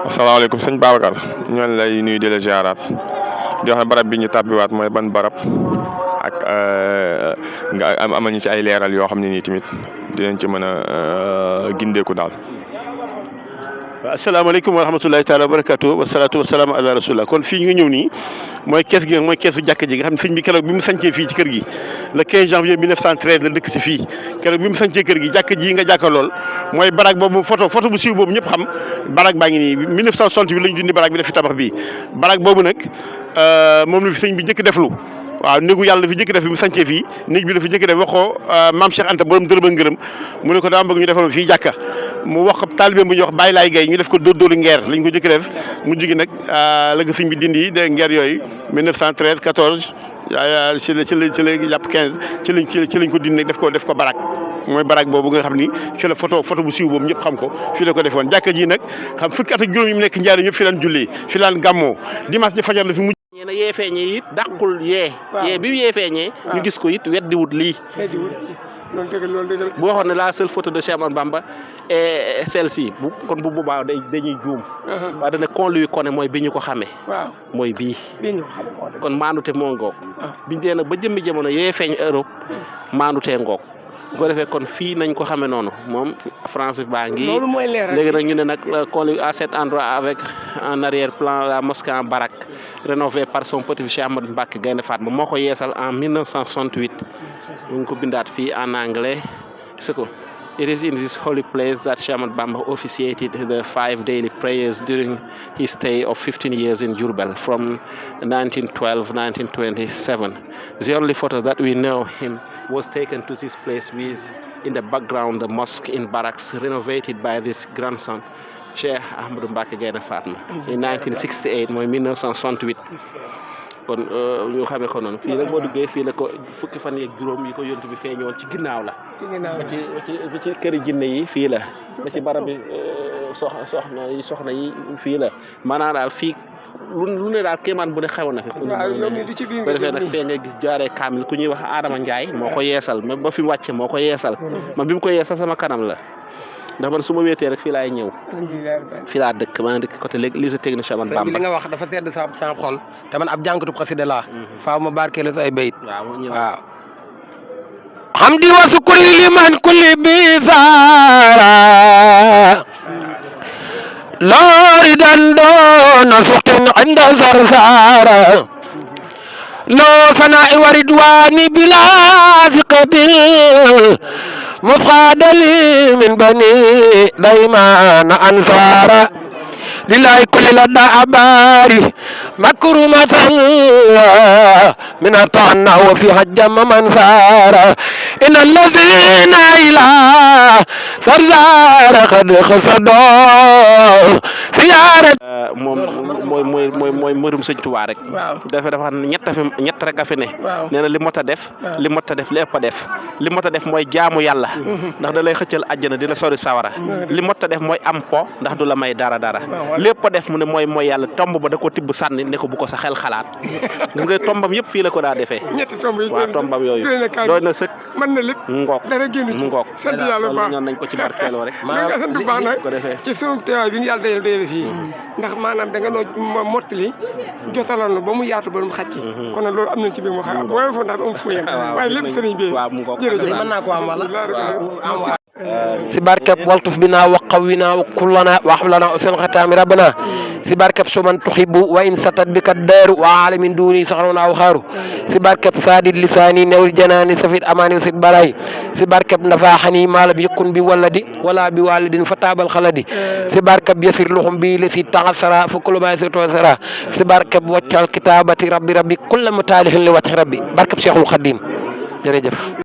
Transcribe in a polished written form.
asalaamaaleykum sëñ Babacar ñoo lay nuyu di la ziaraat di wax ne barab bi ñu tàbbiwaat mooy ban barab ak nga am nañu ci ay leeral yoo xam ne nii tamit dinañ ci mën a gindeeku daal. waaw asalaamaaleykum wa rahmatulahi taala wa barakatu wasalaatu wasalaamu ala rasulillah kon fii ñu ngi ñëw nii mooy kees gi mooy keesu jàkk ji nga xam ne sëñ bi keroog bi mu sancee fii ci kër gi le 15 janvier 1913 la dëkk si fii keroog bi mu sancee kër gi jàkk ji nga jàkka lool mooy barak boobu photo bu siiw boobu ñëpp xam barak baa ngi nii 1960 bi lañ dindi barak bi def fi tabax bii barak boobu nag moom la fi sëñ bi njëkk deflu waaw néegu yàlla fi njëkk def bi mu sancee fii néeg bi la fi njëkk def wax ko maam Cheikh Anta borom dërëm ak ngërëm mu ne ko dama bëgg ñu defaloon fii jàkka mu wax taalibeem bu ñuy wax Baye Laay Gay ñu def ko dóorlu ngeer lañ ko njëkk def mu jigi nag la nga sëñ bi dindi de ngeer yooyu 1913 14 ci la jàpp 15 ci lañ ko dindi nag def ko barak mooy barak boobu nga xam ni ci la photo bu siiw boobu ñëpp xam ko fii la ko defoon jàkka ji nag xam fukki at ak juróom yi mu nekk njaari ñëpp fi laan jullee fi laan gàmmoo dimanche ni fajar la fi mujj ñe na yee feeñee it dàqul yee bi mu yee feeñee ñu gis ko it weddiwut lii bu waxoon ne la seule photo de Cheikh Ahmadou Bamba et celle-ci kon bu boobaa dañuy juum waaye dana qu'on lui connaît mooy bi ñu ko xamee mooy bii kon maanute moo ngoog biñu dee nag ba jëmmi jamono yee feeñ Europe maanutee ngoog bu ko defee kon fii nañ ko xamee noonu moom France baa ngi léegi nag ñu ne nag qu'on lui à cet endroit avec en arrière-plan la mosquée en baraque rénovée par son petit Cheikh Ahmadou Mbacké Gaïndé Fatma moo ko yeesal en 1968 ñu ngi ko bindaat fii en anglais c'est que it is in this holy place that Cheikh Ahmadou Bamba officiated the 5 daily prayers during his stay of 15 years in Diourbel from 1912-1927. The only photo that we know him was taken to this place with, in the background, the mosque in barracks renovated by this grandson, Cheikh Ahmadou Mbacké Gaïndé Fatma, in 1968 mooy 1968. kon ñu xamee ko noonu fii nag boo duggee fii la ko fukki fan yeeg juróom yi ko yontu bi feeñoon ci ginnaaw la ba ci këri jinne yi fii la ba ci barab bi soxna yi fii la maanaam daal fii lu ne daal kéemaan bu ne xew na fi ba defee nag fee nga gis jaaree kaamil ku ñuy wax Adama Ndiaye moo ko yeesal même ba fi mu wàcce moo ko yeesal man bi mu ko yeesal sama kanam la ndax man su ma wéetee rek fii laay ñëw fii laa dëkk maa ngi dëkk côté lycée technique Cheikh Ahmadou Bamba li nga wax dafa sedd sa xol te man ab jànkatu xasida laa faaw ma barkeelu sa ay bayit waaw hamdi wa sukri liman kulli bizara lori dandona suqtin inda sarsara لو فناء وردواني بلا ثقة مفاد لي من بني ديمان أنصارا لله كل لدى أباري مكرمة من أطعنا وفي حجم من سارا إن الذين إلى سرزار قد خصدوا سيارة mooy mbërum sëñ Tuubaa rek dafa xam ne ñett rek a fi ne nee na li mot a def lépp a def li mot a def mooy jaamu yàlla ndax da lay xëccal àjjana dina sori sawara li mot a def mooy am po ndax du la may dara lépp a def mu ne mooy yàlla tomb ba da ko tibb sànni ne ko bu ko sa xel xalaat gis nga tombam yëpp fii la ko daa defee waaw tombam yooyu doy na sëkk mën na lépp ngoog mu ngoog sant yàlla bu baax ñoon nañ ko ci barkeeloo rek nga sant bu baax nag ko defee ci sunu teewaay bi ñu yàlla dayal fii ndax maanaam da nga noo mottali jotaloon ba mu yaatu ba mu xàcc kon nag loolu am nañ ci biir moo xam waaye foofu ndax am fu yem waaye lépp sëriñ bi jërëjëf mën naa ko am wala si barkeb waltuf bina wa qawwina wa kullana wa hablana usul khataami rabbana si barkeb suman tuhibbu wa in satat bika daaru wa alamin duni saxruna wa xaaru si barkeb sadid lisani nawil janani safid amani wasid balay si barkeb nafaxani mala bi yakun bi waladi wala bi walidin fatabal khaladi si barkeb yasir luhum bi lasi taxasara fa kullu ma yasira si barkeb waccal kitabati rabbi kullu mutalihin li wajhi rabbi barkeb cheikhul khadim jërëjëf